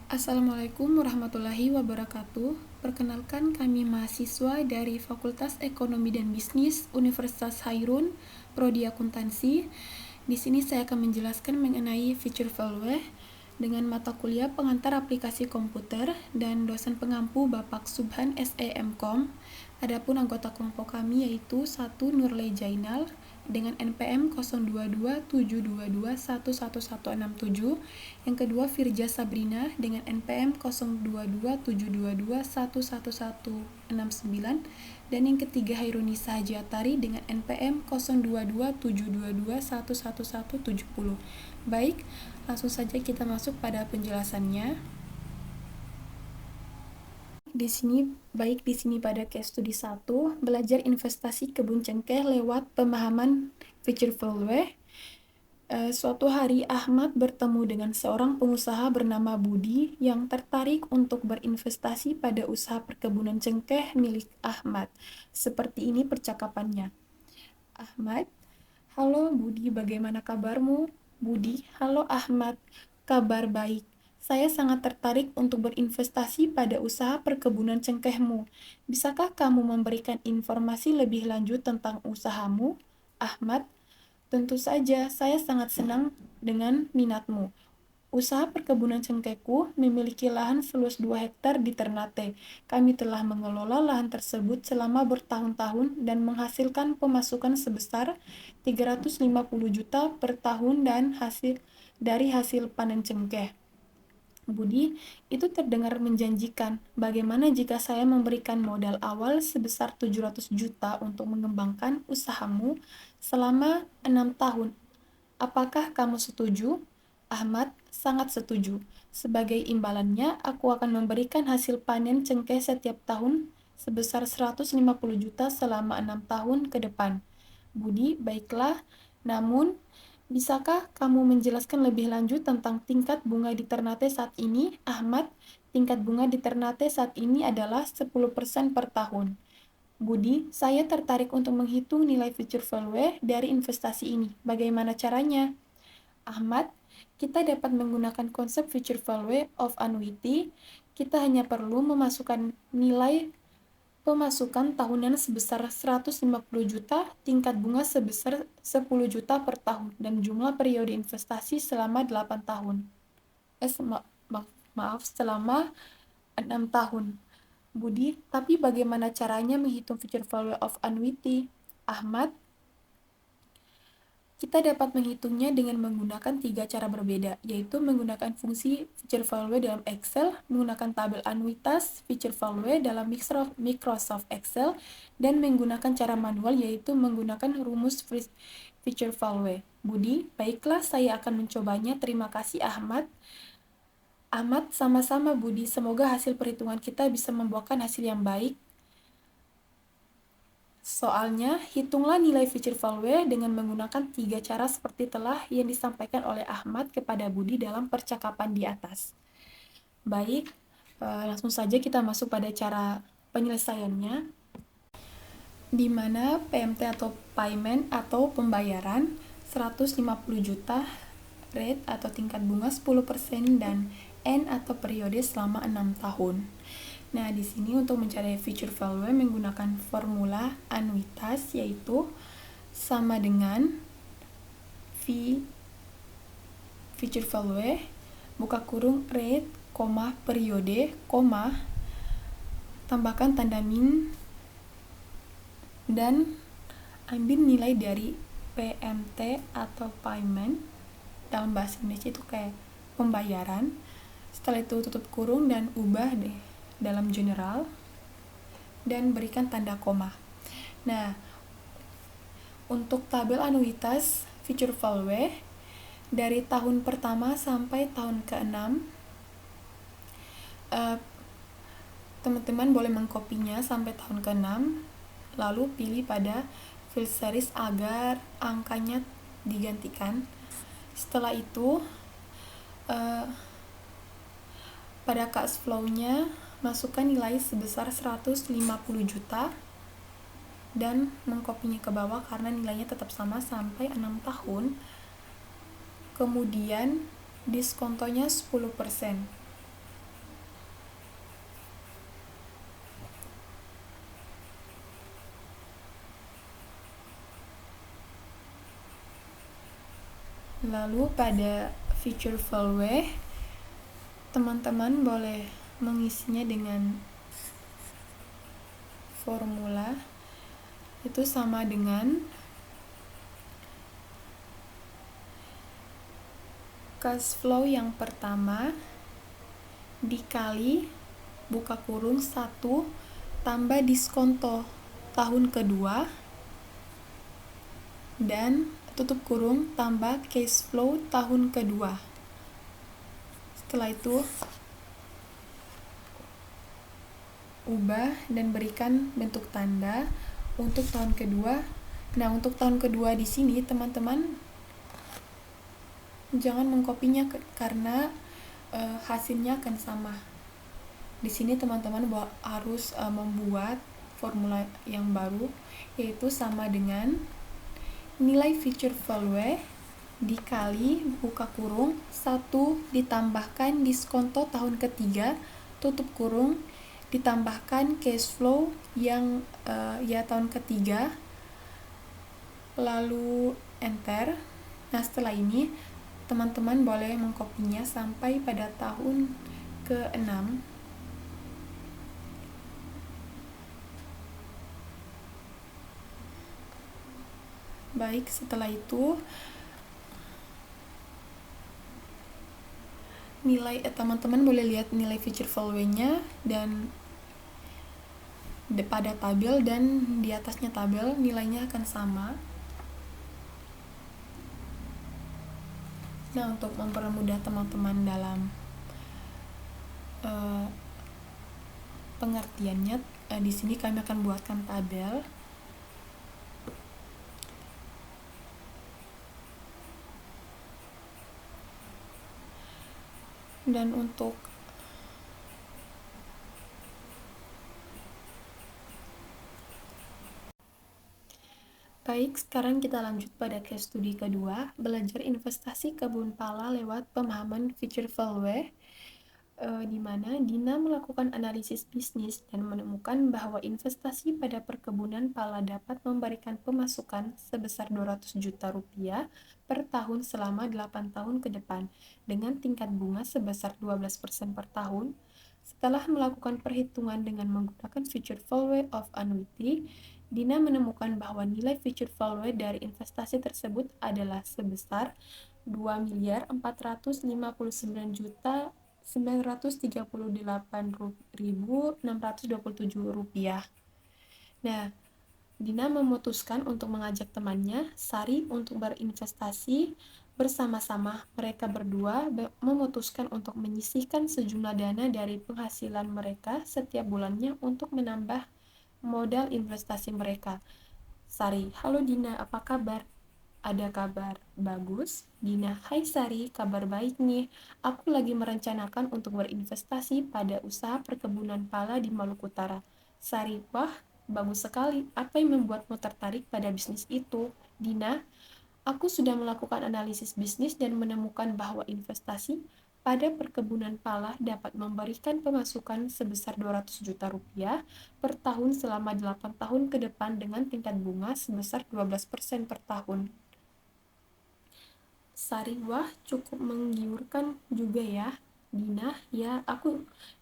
Assalamualaikum warahmatullahi wabarakatuh. Perkenalkan, kami mahasiswa dari Fakultas Ekonomi dan Bisnis Universitas Hairun, Prodi Akuntansi. Di sini saya akan menjelaskan mengenai feature value dengan mata kuliah pengantar aplikasi komputer dan dosen pengampu Bapak Subhan SEMKOM. Adapun anggota kelompok kami yaitu 1 Nurley Jainal dengan NPM 022722111167, yang kedua Firja Sabrina dengan NPM 022722111169, dan yang ketiga Hairunisa Hajiatari dengan NPM 022722111170. Baik, langsung saja kita masuk pada penjelasannya. Di sini pada case study 1, belajar investasi kebun cengkeh lewat pemahaman feature value. Suatu hari Ahmad bertemu dengan seorang pengusaha bernama Budi yang tertarik untuk berinvestasi pada usaha perkebunan cengkeh milik Ahmad. Seperti ini percakapannya. Ahmad: "Halo Budi, bagaimana kabarmu?" Budi: "Halo Ahmad, kabar baik. Saya sangat tertarik untuk berinvestasi pada usaha perkebunan cengkehmu. Bisakah kamu memberikan informasi lebih lanjut tentang usahamu?" Ahmad: "Tentu saja, saya sangat senang dengan minatmu. Usaha perkebunan cengkehku memiliki lahan seluas 2 hektar di Ternate. Kami telah mengelola lahan tersebut selama bertahun-tahun dan menghasilkan pemasukan sebesar 350 juta per tahun dari hasil panen cengkeh." Budi: "Itu terdengar menjanjikan. Bagaimana jika saya memberikan modal awal sebesar 700 juta untuk mengembangkan usahamu selama 6 tahun? Apakah kamu setuju?" Ahmad: "Sangat setuju. Sebagai imbalannya, aku akan memberikan hasil panen cengkeh setiap tahun sebesar 150 juta selama 6 tahun ke depan." Budi: "Baiklah, namun bisakah kamu menjelaskan lebih lanjut tentang tingkat bunga di Ternate saat ini?" Ahmad: "Tingkat bunga di Ternate saat ini adalah 10% per tahun." Budi: "Saya tertarik untuk menghitung nilai future value dari investasi ini. Bagaimana caranya?" Ahmad: "Kita dapat menggunakan konsep future value of annuity. Kita hanya perlu memasukkan nilai pemasukan tahunan sebesar 150 juta, tingkat bunga sebesar 10 juta per tahun, dan jumlah periode investasi selama 8 tahun. Selama 6 tahun. Budi: "Tapi bagaimana caranya menghitung future value of annuity?" Ahmad: "Kita dapat menghitungnya dengan menggunakan 3 cara berbeda, yaitu menggunakan fungsi feature value dalam Excel, menggunakan tabel anuitas feature value dalam Microsoft Excel, dan menggunakan cara manual, yaitu menggunakan rumus feature value." Budi: "Baiklah, saya akan mencobanya. Terima kasih Ahmad." Ahmad: "Sama-sama Budi, semoga hasil perhitungan kita bisa membuahkan hasil yang baik. Soalnya, hitunglah nilai future value dengan menggunakan 3 cara seperti telah yang disampaikan oleh Ahmad kepada Budi dalam percakapan di atas." Baik, langsung saja kita masuk pada cara penyelesaiannya, di mana PMT atau payment atau pembayaran 150 juta, rate atau tingkat bunga 10%, dan N atau periode selama 6 tahun. Nah, di sini untuk mencari future value menggunakan formula anuitas, yaitu sama dengan V future value buka kurung rate, periode, tambahkan tanda min, dan ambil nilai dari PMT atau payment, dalam bahasa Indonesia itu kayak pembayaran. Setelah itu tutup kurung dan ubah deh dalam general dan berikan tanda koma. Nah, untuk tabel anuitas future value dari tahun pertama sampai tahun ke-6, teman-teman boleh mengkopinya sampai tahun ke-6, lalu pilih pada field series agar angkanya digantikan. Setelah itu pada cash flow-nya masukkan nilai sebesar 150 juta dan mengkopinya ke bawah karena nilainya tetap sama sampai 6 tahun. Kemudian diskontonya 10%. Lalu pada future value, teman-teman boleh mengisinya dengan formula. Itu sama dengan cash flow yang pertama dikali buka kurung 1 tambah diskonto tahun kedua dan tutup kurung tambah cash flow tahun kedua. Setelah itu ubah dan berikan bentuk tanda untuk tahun kedua. Nah, untuk tahun kedua di sini teman-teman jangan mengkopinya karena hasilnya akan sama. Di sini teman-teman harus membuat formula yang baru, yaitu sama dengan nilai future value dikali buka kurung 1 ditambahkan diskonto tahun ketiga tutup kurung ditambahkan cash flow yang tahun ketiga, lalu enter. Nah, setelah ini teman-teman boleh mengkopinya sampai pada tahun ke-6. Baik, setelah itu nilai teman-teman boleh lihat nilai future value-nya dan pada tabel dan di atasnya tabel nilainya akan sama. Nah, untuk mempermudah teman-teman dalam pengertiannya, di sini kami akan buatkan tabel. Dan untuk baik, sekarang kita lanjut pada case study kedua, belajar investasi kebun pala lewat pemahaman future value, di mana Dina melakukan analisis bisnis dan menemukan bahwa investasi pada perkebunan pala dapat memberikan pemasukan sebesar 200 juta rupiah per tahun selama 8 tahun ke depan dengan tingkat bunga sebesar 12% per tahun. Setelah melakukan perhitungan dengan menggunakan future value of annuity, Dina menemukan bahwa nilai future value dari investasi tersebut adalah sebesar 2.459.938.627 rupiah. Nah, Dina memutuskan untuk mengajak temannya, Sari, untuk berinvestasi bersama-sama. Mereka berdua memutuskan untuk menyisihkan sejumlah dana dari penghasilan mereka setiap bulannya untuk menambah modal investasi mereka. Sari, halo Dina, apa kabar? Ada kabar bagus? Dina, hai Sari, kabar baik nih. Aku lagi merencanakan untuk berinvestasi pada usaha perkebunan pala di Maluku Utara. Sari, wah, bagus sekali. Apa yang membuatmu tertarik pada bisnis itu? Dina, aku sudah melakukan analisis bisnis dan menemukan bahwa investasi pada perkebunan pala dapat memberikan pemasukan sebesar 200 juta rupiah per tahun selama 8 tahun ke depan dengan tingkat bunga sebesar 12% per tahun. Sari, wah, cukup menggiurkan juga ya. Dina,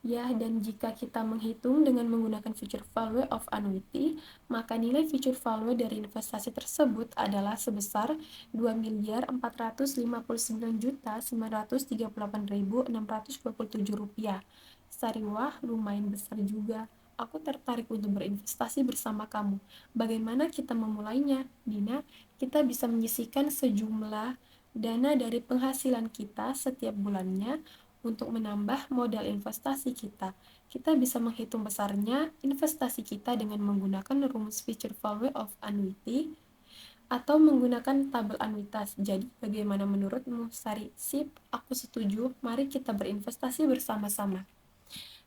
dan jika kita menghitung dengan menggunakan future value of annuity, maka nilai future value dari investasi tersebut adalah sebesar 2.459.938.627 rupiah. Sari, wah, lumayan besar juga. Aku tertarik untuk berinvestasi bersama kamu. Bagaimana kita memulainya? Dina, kita bisa menyisihkan sejumlah dana dari penghasilan kita setiap bulannya untuk menambah modal investasi kita. Kita bisa menghitung besarnya investasi kita dengan menggunakan rumus future value of annuity atau menggunakan tabel anuitas. Jadi, bagaimana menurutmu, Sari? Sip, aku setuju. Mari kita berinvestasi bersama-sama.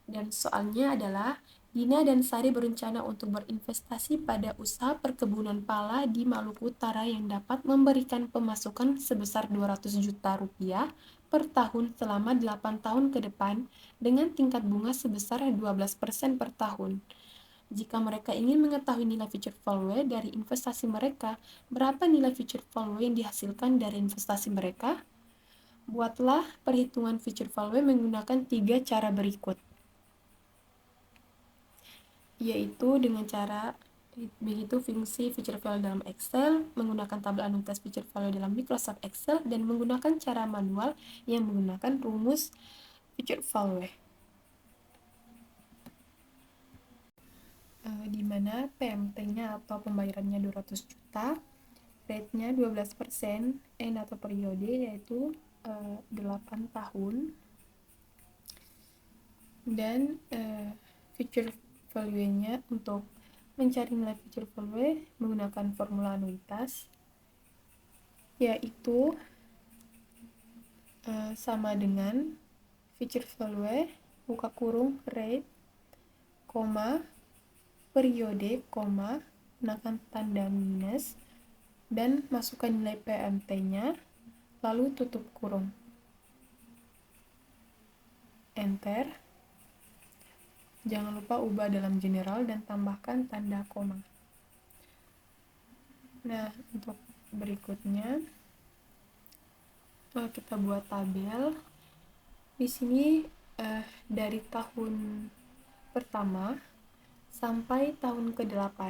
Dan soalnya adalah Dina dan Sari berencana untuk berinvestasi pada usaha perkebunan pala di Maluku Utara yang dapat memberikan pemasukan sebesar 200 juta rupiah per tahun selama 8 tahun ke depan dengan tingkat bunga sebesar 12% per tahun. Jika mereka ingin mengetahui nilai future value dari investasi mereka, berapa nilai future value yang dihasilkan dari investasi mereka? Buatlah perhitungan future value menggunakan 3 cara berikut, yaitu dengan cara begitu fungsi future value dalam Excel, menggunakan tabel anuitas future value dalam Microsoft Excel, dan menggunakan cara manual yang menggunakan rumus future value. Di mana PMT-nya atau pembayarannya 200 juta, rate-nya 12%, N atau periode yaitu 8 tahun, dan future value-nya untuk mencari nilai future value menggunakan formula anuitas, yaitu sama dengan future value buka kurung rate, koma, periode, koma, gunakan tanda minus, dan masukkan nilai PMT-nya, lalu tutup kurung. Enter. Jangan lupa ubah dalam general dan tambahkan tanda koma. Nah, untuk berikutnya kita buat tabel. Di sini dari tahun pertama sampai tahun ke-8.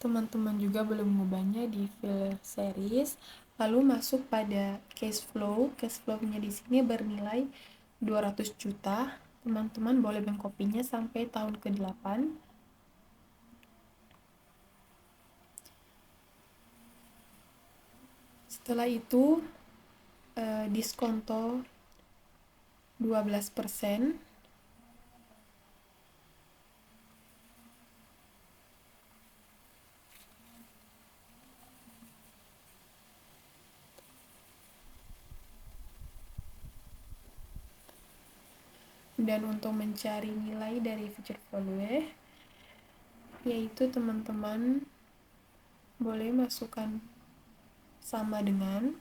Teman-teman juga boleh mengubahnya di fill series, lalu masuk pada cash flow. Cash flow-nya di sini bernilai 200 juta. Teman-teman boleh mengkopinya sampai tahun ke-8. Setelah itu diskonto 12%. Dan untuk mencari nilai dari future value, yaitu teman-teman boleh masukkan sama dengan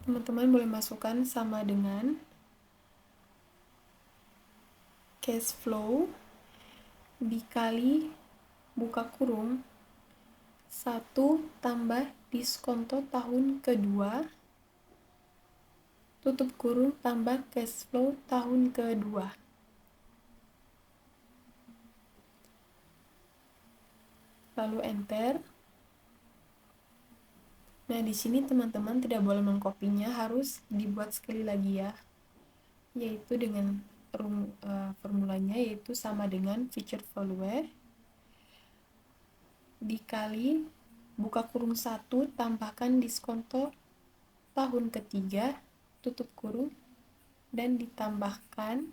teman-teman boleh masukkan sama dengan cash flow dikali buka kurung 1 tambah diskonto tahun kedua, tutup kurung, tambah cash flow tahun kedua. Lalu enter. Nah, di sini teman-teman tidak boleh mengkopinya, harus dibuat sekali lagi ya, yaitu dengan formulanya, yaitu sama dengan future value dikali buka kurung 1 tambahkan diskonto tahun ketiga, tutup kurung, dan ditambahkan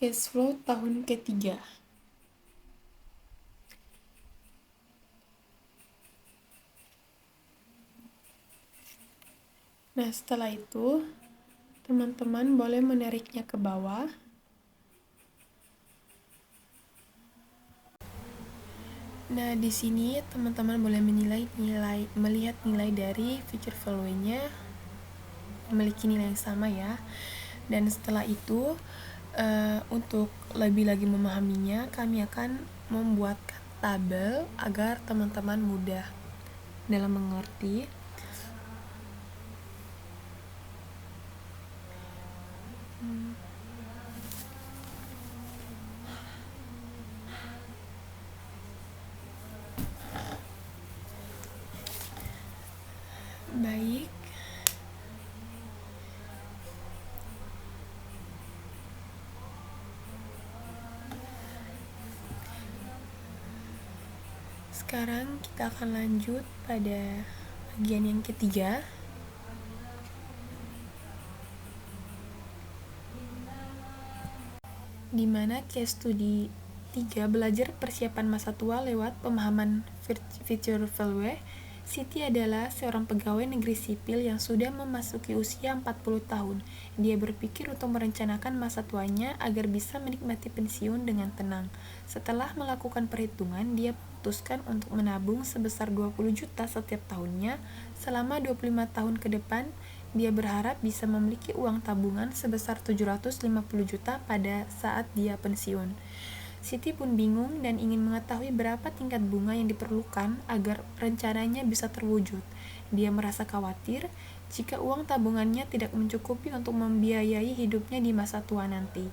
cash flow tahun ketiga. Nah, setelah itu teman-teman boleh menariknya ke bawah. Nah, di sini teman-teman boleh melihat nilai dari future value-nya memiliki nilai yang sama ya. Dan setelah itu untuk lebih lagi memahaminya, kami akan membuatkan tabel agar teman-teman mudah dalam mengerti. Baik. Sekarang kita akan lanjut pada bagian yang ketiga, di mana case study ketiga, belajar persiapan masa tua lewat pemahaman future value. Siti adalah seorang pegawai negeri sipil yang sudah memasuki usia 40 tahun. Dia berpikir untuk merencanakan masa tuanya agar bisa menikmati pensiun dengan tenang. Setelah melakukan perhitungan, dia memutuskan untuk menabung sebesar 20 juta setiap tahunnya selama 25 tahun ke depan. Dia berharap bisa memiliki uang tabungan sebesar 750 juta pada saat dia pensiun. Siti pun bingung dan ingin mengetahui berapa tingkat bunga yang diperlukan agar rencananya bisa terwujud. Dia merasa khawatir jika uang tabungannya tidak mencukupi untuk membiayai hidupnya di masa tua nanti.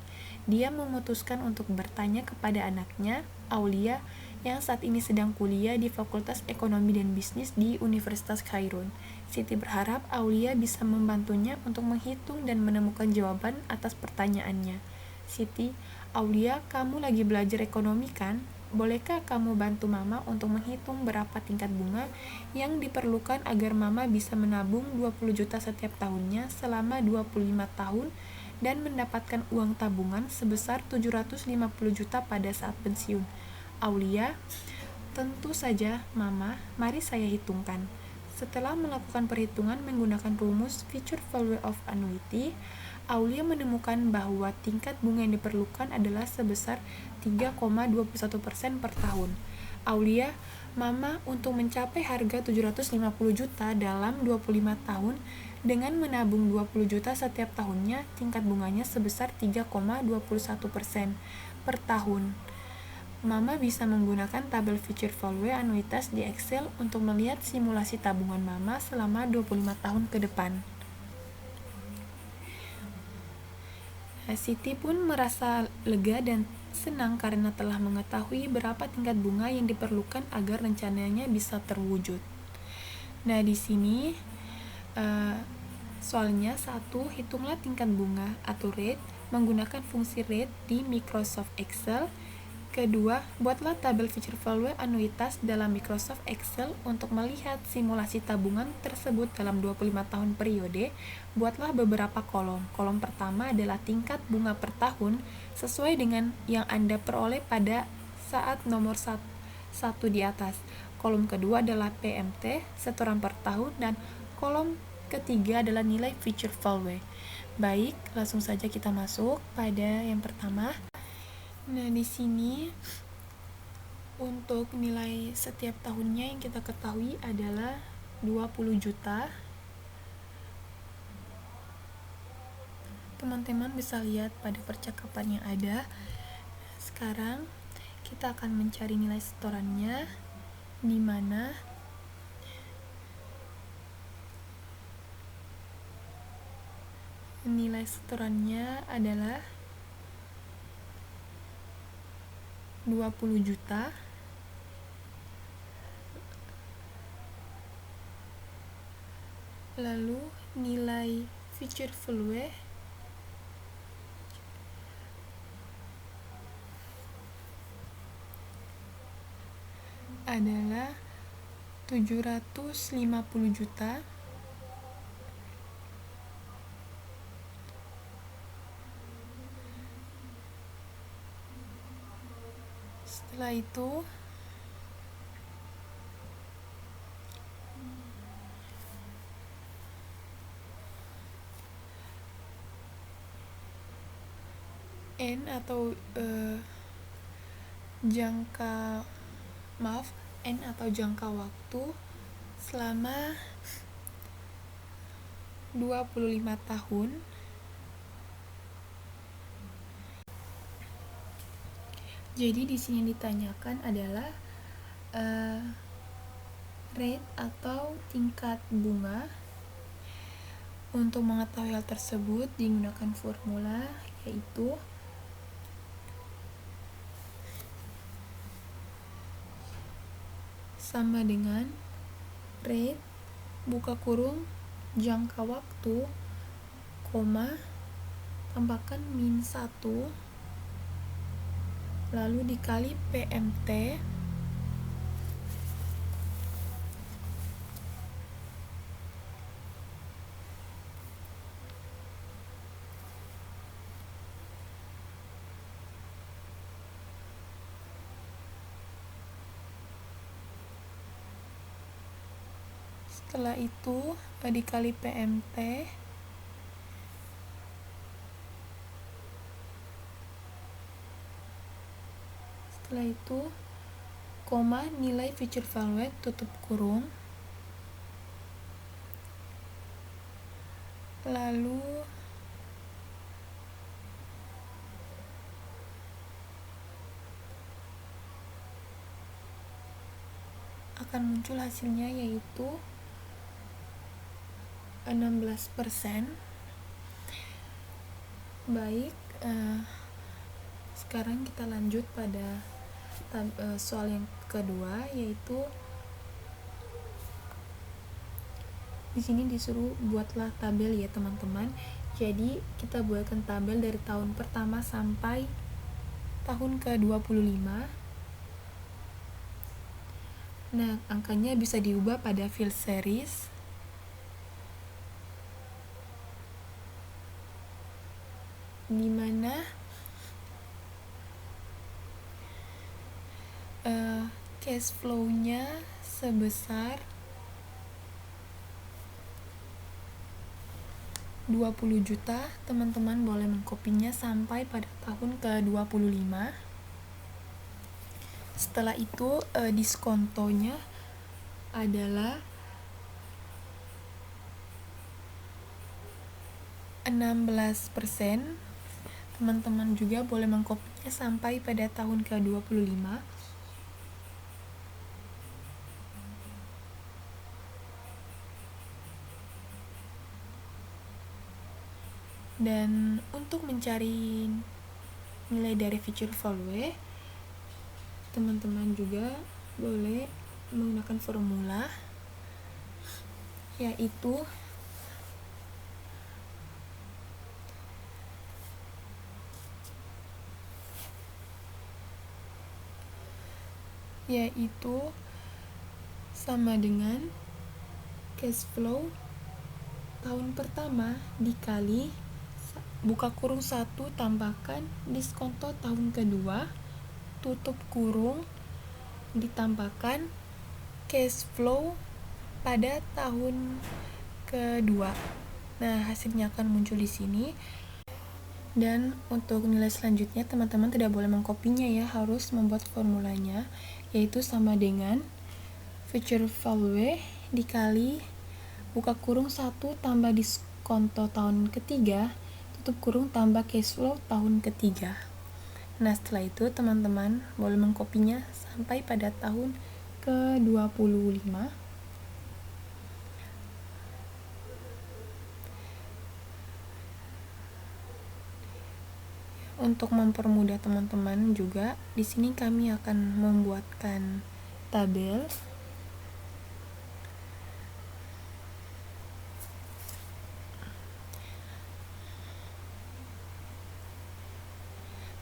Dia memutuskan untuk bertanya kepada anaknya, Aulia, yang saat ini sedang kuliah di Fakultas Ekonomi dan Bisnis di Universitas Khairun. Siti berharap Aulia bisa membantunya untuk menghitung dan menemukan jawaban atas pertanyaannya. Siti, Aulia, kamu lagi belajar ekonomi kan? Bolehkah kamu bantu Mama untuk menghitung berapa tingkat bunga yang diperlukan agar Mama bisa menabung 20 juta setiap tahunnya selama 25 tahun dan mendapatkan uang tabungan sebesar 750 juta pada saat pensiun? Aulia, tentu saja, Mama. Mari saya hitungkan. Setelah melakukan perhitungan menggunakan rumus future value of annuity, Aulia menemukan bahwa tingkat bunga yang diperlukan adalah sebesar 3,21% per tahun. Aulia, Mama, untuk mencapai harga 750 juta dalam 25 tahun dengan menabung 20 juta setiap tahunnya, tingkat bunganya sebesar 3,21% per tahun. Mama bisa menggunakan tabel future value anuitas di Excel untuk melihat simulasi tabungan Mama selama 25 tahun ke depan. Siti pun merasa lega dan senang karena telah mengetahui berapa tingkat bunga yang diperlukan agar rencananya bisa terwujud. Nah, di sini soalnya 1, hitunglah tingkat bunga atau rate menggunakan fungsi rate di Microsoft Excel. Kedua, buatlah tabel future value anuitas dalam Microsoft Excel untuk melihat simulasi tabungan tersebut dalam 25 tahun periode. Buatlah beberapa kolom. Kolom pertama adalah tingkat bunga per tahun sesuai dengan yang Anda peroleh pada saat nomor 1 di atas. Kolom kedua adalah PMT, setoran per tahun, dan kolom ketiga adalah nilai future value. Baik, langsung saja kita masuk pada yang pertama. Nah, di sini untuk nilai setiap tahunnya yang kita ketahui adalah 20 juta. Teman-teman bisa lihat pada percakapan yang ada. Sekarang kita akan mencari nilai setorannya, di mana nilai setorannya adalah 20 juta. Lalu nilai future value adalah 750 juta. Setelah itu N atau N atau jangka waktu selama 25 tahun. Jadi di sini ditanyakan adalah rate atau tingkat bunga. Untuk mengetahui hal tersebut digunakan formula, yaitu sama dengan rate buka kurung jangka waktu, koma, tambahkan min 1, lalu dikali PMT Setelah itu dikali PMT. Setelah itu koma nilai future value tutup kurung, lalu akan muncul hasilnya, yaitu 16%. Baik, sekarang kita lanjut pada soal yang kedua, yaitu di sini disuruh buatlah tabel ya teman-teman. Jadi kita buatkan tabel dari tahun pertama sampai tahun ke-25. Nah, angkanya bisa diubah pada field series. Di mana cash flow-nya sebesar 20 juta. Teman-teman boleh mengkopinya sampai pada tahun ke-25. Setelah itu diskontonya adalah 16%. Teman-teman juga boleh mengkopinya sampai pada tahun ke-25. Dan untuk mencari nilai dari future value, teman-teman juga boleh menggunakan formula, yaitu sama dengan cash flow tahun pertama dikali buka kurung 1 tambahkan diskonto tahun kedua tutup kurung ditambahkan cash flow pada tahun kedua. Nah, hasilnya akan muncul di sini. Dan untuk nilai selanjutnya teman-teman tidak boleh mengkopinya ya, harus membuat formulanya, yaitu sama dengan future value dikali buka kurung 1 tambah diskonto tahun ketiga tutup kurung tambah cash flow tahun ketiga. Nah, setelah itu teman-teman boleh mengkopinya sampai pada tahun ke-25. Untuk mempermudah teman-teman juga, di sini kami akan membuatkan tabel.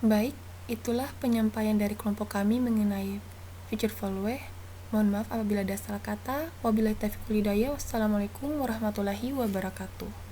Baik, itulah penyampaian dari kelompok kami mengenai future value. Mohon maaf apabila ada salah kata. Wabillahi taufiq wal hidayah. Wassalamualaikum warahmatullahi wabarakatuh.